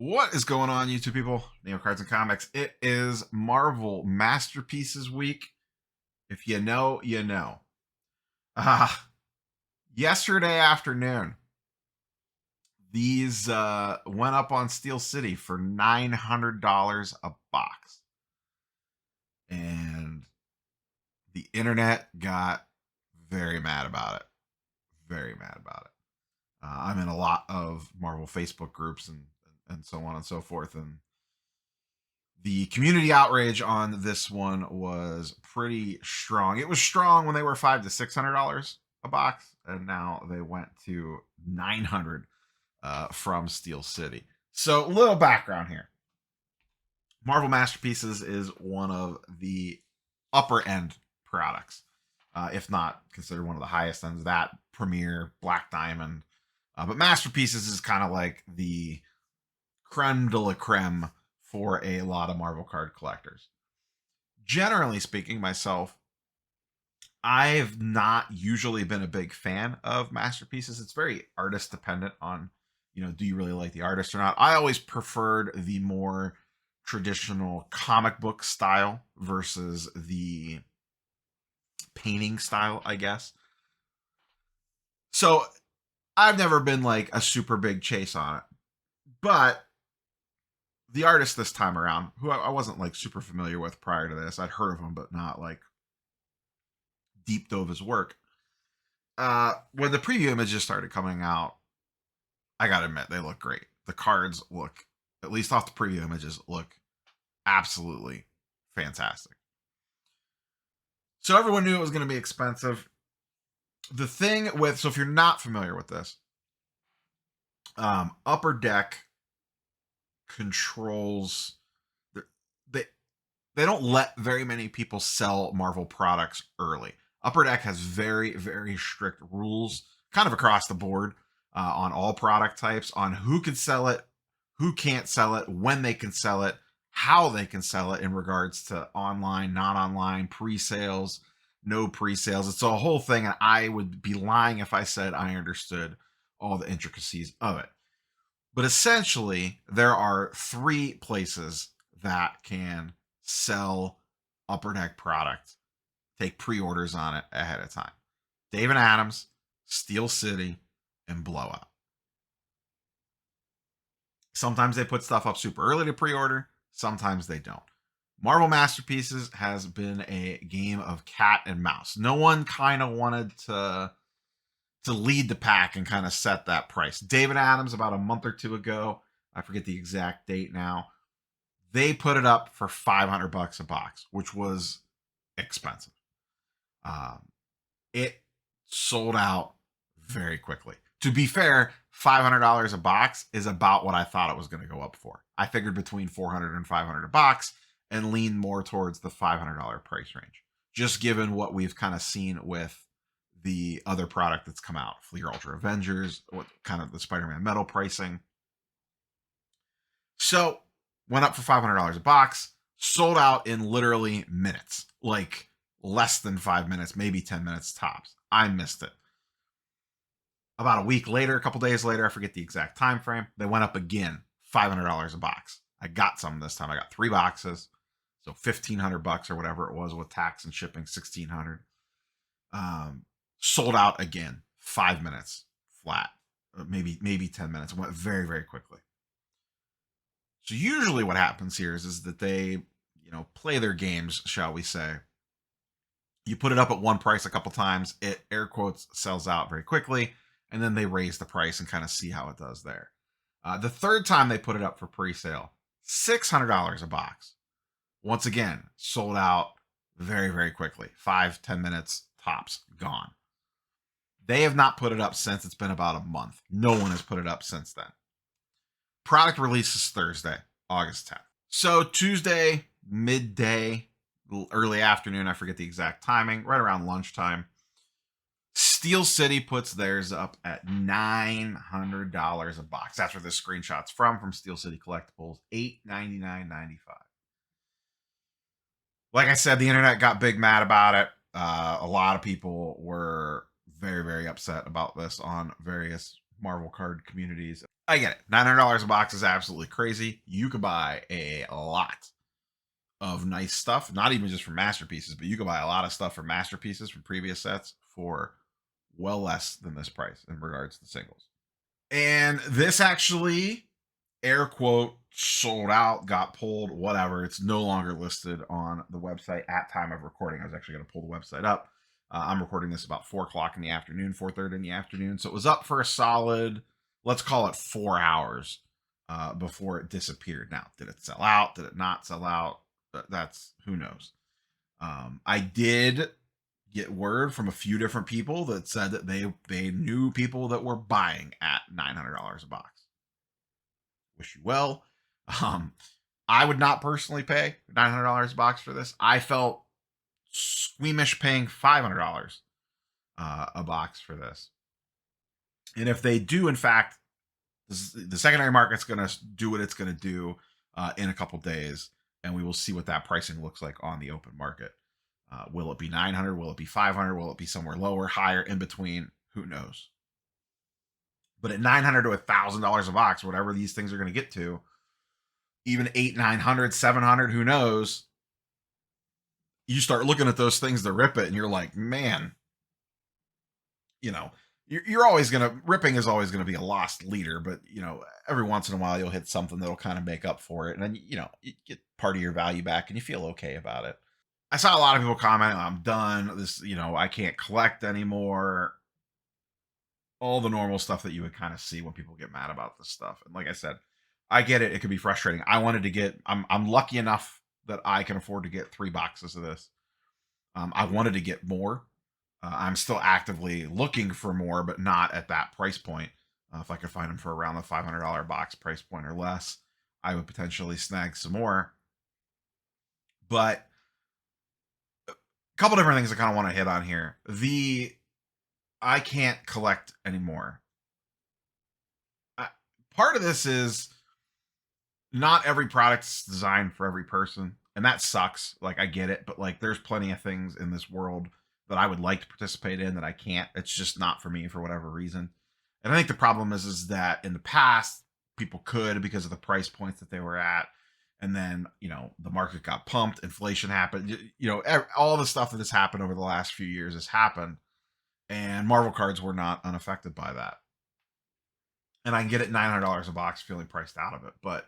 What is going on, YouTube people? Neo Cards and Comics. It is Marvel Masterpieces Week. If you know, you know. Uh, Yesterday afternoon, these went up on Steel City for $900 a box. And the internet got very mad about it. Very mad about it. I'm in a lot of Marvel Facebook groups and so on and so forth. And the community outrage on this one was pretty strong. It was strong when they were $500 to $600 a box, and now they went to 900 from Steel City. So, a little background here. Marvel Masterpieces is one of the upper end products, if not considered one of the highest ends. That Premier, Black Diamond, but Masterpieces is kind of like the creme de la creme for a lot of Marvel card collectors. Generally speaking, myself, I've not usually been a big fan of Masterpieces. It's very artist dependent on, do you really like the artist or not? I always preferred the more traditional comic book style versus the painting style, I guess. So I've never been like a super big chase on it. But the artist this time around, who I wasn't like super familiar with prior to this, I'd heard of him, but not like deep dove his work. When the preview images started coming out, I gotta admit, they look great. The cards look, at least off the preview images, look absolutely fantastic. So everyone knew it was going to be expensive. The thing with, so if you're not familiar with this, Upper Deck controls, they they don't let very many people sell Marvel products early. Upper Deck has very, very strict rules, kind of across the board, on all product types, on who can sell it, who can't sell it, when they can sell it, how they can sell it in regards to online, not online, pre-sales, no pre-sales. It's a whole thing, and I would be lying if I said I understood all the intricacies of it. But essentially, there are three places that can sell Upper Deck product, take pre-orders on it ahead of time: Dave and Adams, Steel City, and Blowout. Sometimes they put stuff up super early to pre-order, sometimes they don't. Marvel Masterpieces has been a game of cat and mouse. No one kind of wanted to lead the pack and kind of set that price. David Adams, about a month or two ago, I forget the exact date now, they put it up for $500 a box, which was expensive. It sold out very quickly. To be fair, $500 a box is about what I thought it was going to go up for. I figured between $400 and $500 a box and lean more towards the $500 price range, just given what we've kind of seen with the other product that's come out, Fleer Ultra Avengers, what kind of the Spider-Man metal pricing. So went up for $500 a box, sold out in literally minutes, like less than 5 minutes, maybe 10 minutes tops. I missed it. About a week later, a couple days later, I forget the exact time frame, they went up again, $500 a box. I got some this time. I got 3 boxes, so $1,500 or whatever it was with tax and shipping, $1,600. Sold out again, 5 minutes flat, maybe 10 minutes. It went very, very quickly. So usually what happens here is that they, play their games, shall we say. You put it up at one price a couple times, it air quotes sells out very quickly, and then they raise the price and kind of see how it does there. The third time they put it up for pre-sale, $600 a box. Once again, sold out very, very quickly. 5-10 minutes tops, gone. They have not put it up since. It's been about a month. No one has put it up since then. Product release is Thursday, August 10th. So Tuesday, midday, early afternoon, I forget the exact timing, right around lunchtime, Steel City puts theirs up at $900 a box. That's where this screenshot's from Steel City Collectibles, $899.95. Like I said, the internet got big mad about it. A lot of people were very, very upset about this on various Marvel card communities. I get it. $900 a box is absolutely crazy. You could buy a lot of nice stuff, not even just from masterpieces, but you can buy a lot of stuff from masterpieces from previous sets for well less than this price in regards to singles. And this actually, air quote, sold out, got pulled, whatever. It's no longer listed on the website at time of recording. I was actually going to pull the website up. I'm recording this about 4 o'clock in the afternoon, 4:30 in the afternoon. So it was up for a solid, let's call it 4 hours before it disappeared. Now, did it sell out? Did it not sell out? That's who knows. I did get word from a few different people that said that they knew people that were buying at $900 a box. Wish you well. Um, I would not personally pay $900 a box for this. I felt squeamish paying $500 a box for this. And if they do, in fact, the secondary market's going to do what it's going to do in a couple days, and we will see what that pricing looks like on the open market. Will it be 900? Will it be 500? Will it be somewhere lower, higher, in between? Who knows? But at $900 to $1,000 a box, whatever these things are going to get to, even 800, 900, 700, who knows? You start looking at those things to rip it, and you're like, man, you know, you're always going to, ripping is always going to be a lost leader, but, you know, every once in a while you'll hit something that'll kind of make up for it. And then, you know, you get part of your value back and you feel okay about it. I saw a lot of people comment, I'm done. This, you know, I can't collect anymore. All the normal stuff that you would kind of see when people get mad about this stuff. And like I said, I get it. It could be frustrating. I wanted to get, I'm lucky enough that I can afford to get 3 boxes of this. I wanted to get more. I'm still actively looking for more, but not at that price point. If I could find them for around the $500 box price point or less, I would potentially snag some more. But a couple different things I kind of want to hit on here. I can't collect anymore. Part of this is not every product's designed for every person, and that sucks. Like, I get it, but like there's plenty of things in this world that I would like to participate in that I can't. It's just not for me for whatever reason. And I think the problem is that in the past people could because of the price points that they were at, and then, you know, the market got pumped, inflation happened, you know, all the stuff that has happened over the last few years has happened, and Marvel cards were not unaffected by that. And I can get it $900 a box feeling priced out of it, but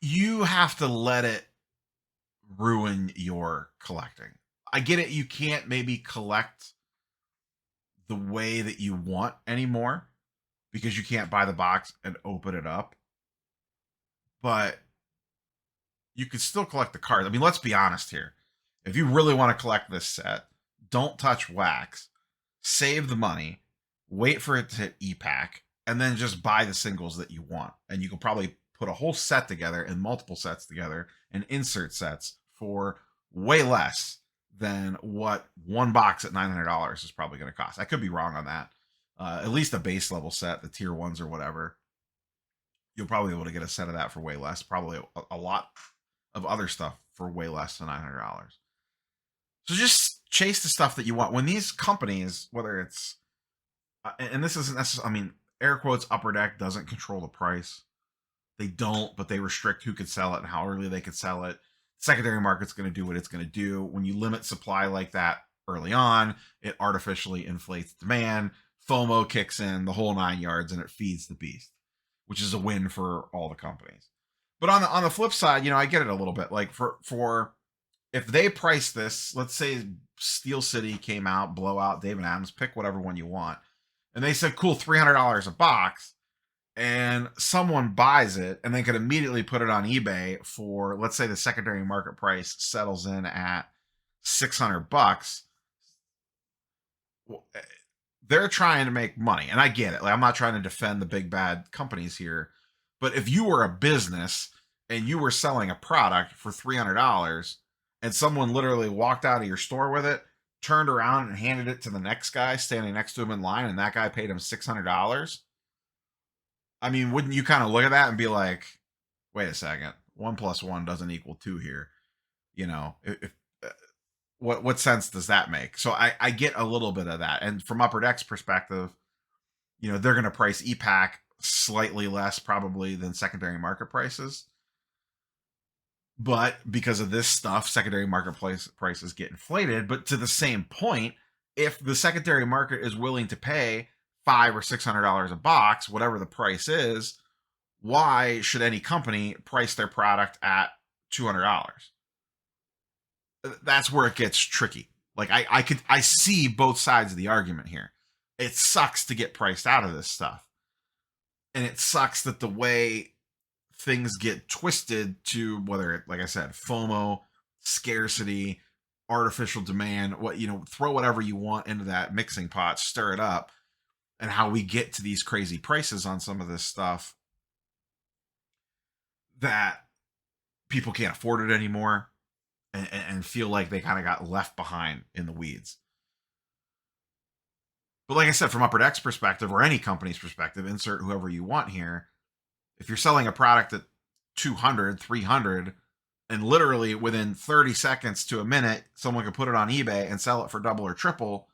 you have to let it ruin your collecting. I get it. You can't maybe collect the way that you want anymore because you can't buy the box and open it up, but you could still collect the cards. I mean, let's be honest here. If you really want to collect this set, don't touch wax, save the money, wait for it to hit ePack, and then just buy the singles that you want. And you can probably put a whole set together and multiple sets together and insert sets for way less than what one box at $900 is probably going to cost. I could be wrong on that. At least a base level set, the tier ones or whatever, you'll probably be able to get a set of that for way less. Probably a lot of other stuff for way less than $900. So just chase the stuff that you want. When these companies, whether it's, and this isn't necessarily, I mean, air quotes, Upper Deck doesn't control the price. They don't, but they restrict who could sell it and how early they could sell it. Secondary market's going to do what it's going to do. When you limit supply like that early on, it artificially inflates demand. FOMO kicks in, the whole 9 yards, and it feeds the beast, which is a win for all the companies. But on the flip side, you know, I get it a little bit. Like for if they price this, let's say Steel City came out, Blowout, David Adams, pick whatever one you want, and they said, cool, $300 a box, and someone buys it and they could immediately put it on eBay for, let's say the secondary market price settles in at $600. They're trying to make money, and I get it. Like, I'm not trying to defend the big bad companies here, but if you were a business and you were selling a product for $300 and someone literally walked out of your store with it, turned around and handed it to the next guy standing next to him in line, and that guy paid him $600, I mean, wouldn't you kind of look at that and be like, wait a second, 1 + 1 doesn't equal 2 here? You know, if what sense does that make? So I get a little bit of that. And from Upper Deck's perspective, they're going to price ePack slightly less probably than secondary market prices. But because of this stuff, secondary marketplace prices get inflated. But to the same point, if the secondary market is willing to pay $500 or $600 a box, whatever the price is, why should any company price their product at $200? That's where it gets tricky. Like I see both sides of the argument here. It sucks to get priced out of this stuff. And it sucks that the way things get twisted to, whether, like I said, FOMO, scarcity, artificial demand, throw whatever you want into that mixing pot, stir it up, and how we get to these crazy prices on some of this stuff that people can't afford it anymore and feel like they kind of got left behind in the weeds. But like I said, from Upper Deck's perspective, or any company's perspective, insert whoever you want here, if you're selling a product at 200, 300, and literally within 30 seconds to a minute, someone could put it on eBay and sell it for double or triple,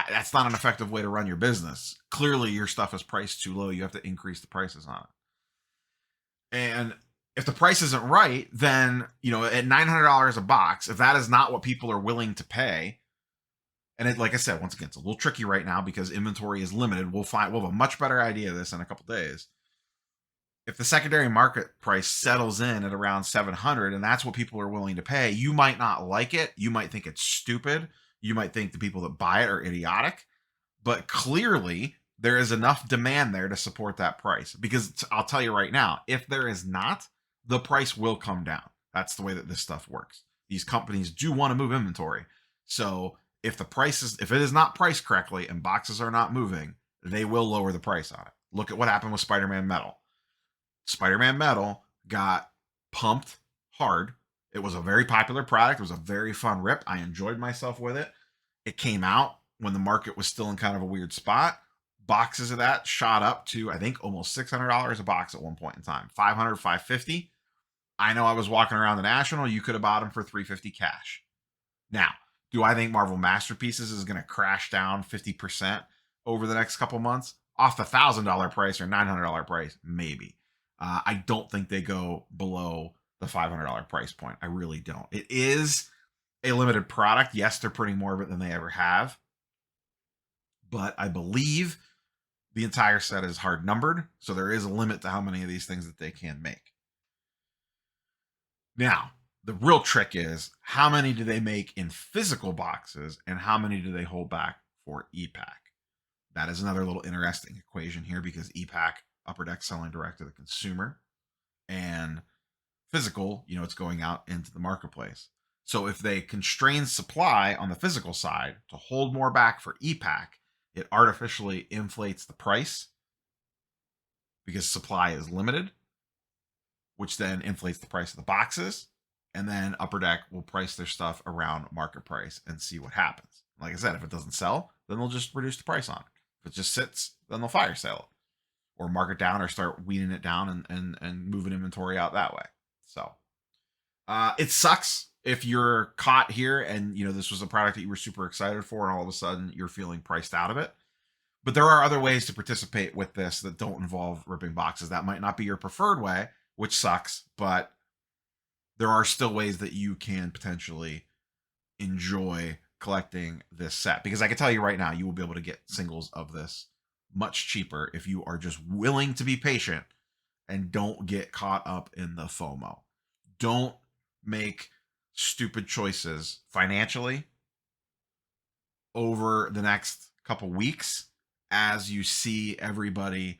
that's not an effective way to run your business. Clearly, your stuff is priced too low. You have to increase the prices on it. And if the price isn't right, then, at $900 a box, if that is not what people are willing to pay, and like I said, once again, it's a little tricky right now because inventory is limited. We'll have a much better idea of this in a couple days. If the secondary market price settles in at around 700 and that's what people are willing to pay, you might not like it. You might think it's stupid. You might think the people that buy it are idiotic. But clearly, there is enough demand there to support that price. Because I'll tell you right now, if there is not, the price will come down. That's the way that this stuff works. These companies do want to move inventory. So if it is not priced correctly and boxes are not moving, they will lower the price on it. Look at what happened with Spider-Man Metal. Spider-Man Metal got pumped hard. It was a very popular product. It was a very fun rip. I enjoyed myself with it. It came out when the market was still in kind of a weird spot. Boxes of that shot up to, I think, almost $600 a box at one point in time. $500, $550. I know I was walking around the National. You could have bought them for $350 cash. Now, do I think Marvel Masterpieces is going to crash down 50% over the next couple months? Off the $1,000 price or $900 price? Maybe. I don't think they go below the $500 price point. I really don't. It is a limited product. Yes, they're printing more of it than they ever have. But I believe the entire set is hard numbered. So there is a limit to how many of these things that they can make. Now, the real trick is how many do they make in physical boxes and how many do they hold back for ePack? That is another little interesting equation here because ePack, Upper Deck selling direct to the consumer, and physical, it's going out into the marketplace. So if they constrain supply on the physical side to hold more back for ePack, it artificially inflates the price because supply is limited, which then inflates the price of the boxes. And then Upper Deck will price their stuff around market price and see what happens. Like I said, if it doesn't sell, then they'll just reduce the price on it. If it just sits, then they'll fire sale it or mark it down or start weeding it down and moving inventory out that way. So it sucks if you're caught here and this was a product that you were super excited for and all of a sudden you're feeling priced out of it. But there are other ways to participate with this that don't involve ripping boxes. That might not be your preferred way, which sucks, but there are still ways that you can potentially enjoy collecting this set. Because I can tell you right now, you will be able to get singles of this much cheaper if you are just willing to be patient and don't get caught up in the FOMO. Don't make stupid choices financially over the next couple weeks as you see everybody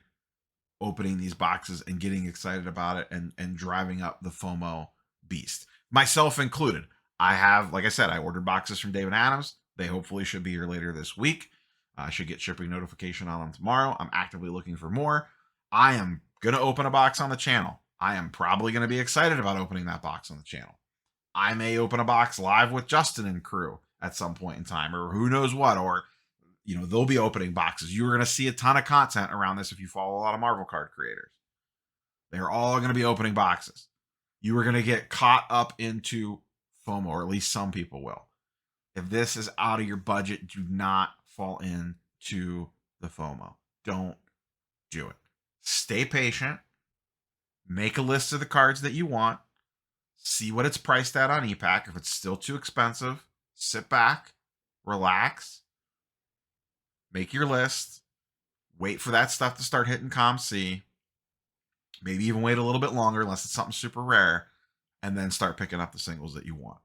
opening these boxes and getting excited about it and driving up the FOMO beast, myself included. I have, like I said, I ordered boxes from David Adams. They hopefully should be here later this week. I should get shipping notification on them tomorrow. I'm actively looking for more. I am going to open a box on the channel. I am probably going to be excited about opening that box on the channel. I may open a box live with Justin and crew at some point in time, or who knows what, or they'll be opening boxes. You're going to see a ton of content around this if you follow a lot of Marvel card creators. They're all going to be opening boxes. You are going to get caught up into FOMO, or at least some people will. If this is out of your budget, do not fall into the FOMO. Don't do it. Stay patient. Make a list of the cards that you want. See what it's priced at on ePack. If it's still too expensive, sit back, relax, make your list, wait for that stuff to start hitting ComC. Maybe even wait a little bit longer unless it's something super rare, and then start picking up the singles that you want.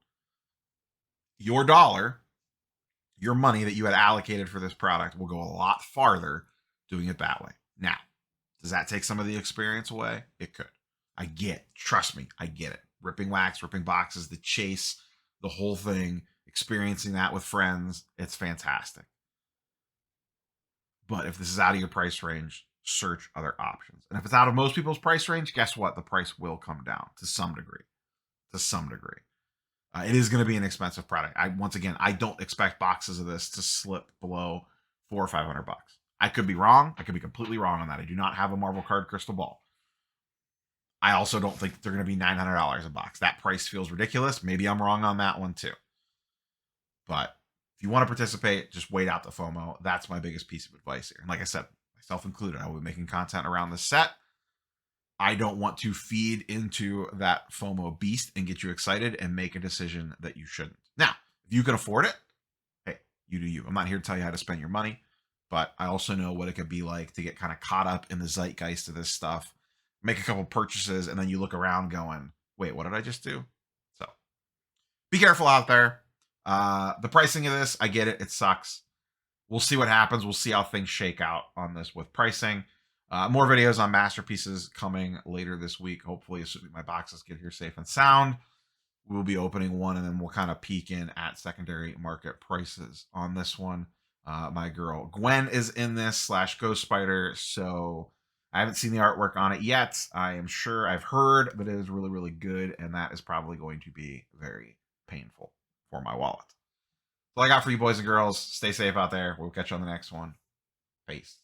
Your dollar, your money that you had allocated for this product will go a lot farther doing it that way. Now, does that take some of the experience away? It could. I get, trust me, I get it. Ripping wax, ripping boxes, the chase, the whole thing, experiencing that with friends, it's fantastic. But if this is out of your price range, search other options. And if it's out of most people's price range, guess what? The price will come down to some degree. To some degree. It is going to be an expensive product. Once again, I don't expect boxes of this to slip below $400 or $500. I could be wrong. I could be completely wrong on that. I do not have a Marvel card crystal ball. I also don't think they're going to be $900 a box. That price feels ridiculous. Maybe I'm wrong on that one too. But if you want to participate, just wait out the FOMO. That's my biggest piece of advice here. And like I said, myself included, I will be making content around this set. I don't want to feed into that FOMO beast and get you excited and make a decision that you shouldn't. Now, if you can afford it, hey, you do you. I'm not here to tell you how to spend your money, but I also know what it could be like to get kind of caught up in the zeitgeist of this stuff, make a couple purchases, and then you look around going, wait, what did I just do? So be careful out there. The pricing of this, I get it. It sucks. We'll see what happens. We'll see how things shake out on this with pricing. More videos on masterpieces coming later this week. Hopefully, assuming my boxes get here safe and sound, we'll be opening one, and then we'll kind of peek in at secondary market prices on this one. My girl Gwen is in this / Ghost Spider, so I haven't seen the artwork on it yet. I am sure I've heard that it is really, really good, and that is probably going to be very painful for my wallet. That's all I got for you, boys and girls. Stay safe out there. We'll catch you on the next one. Peace.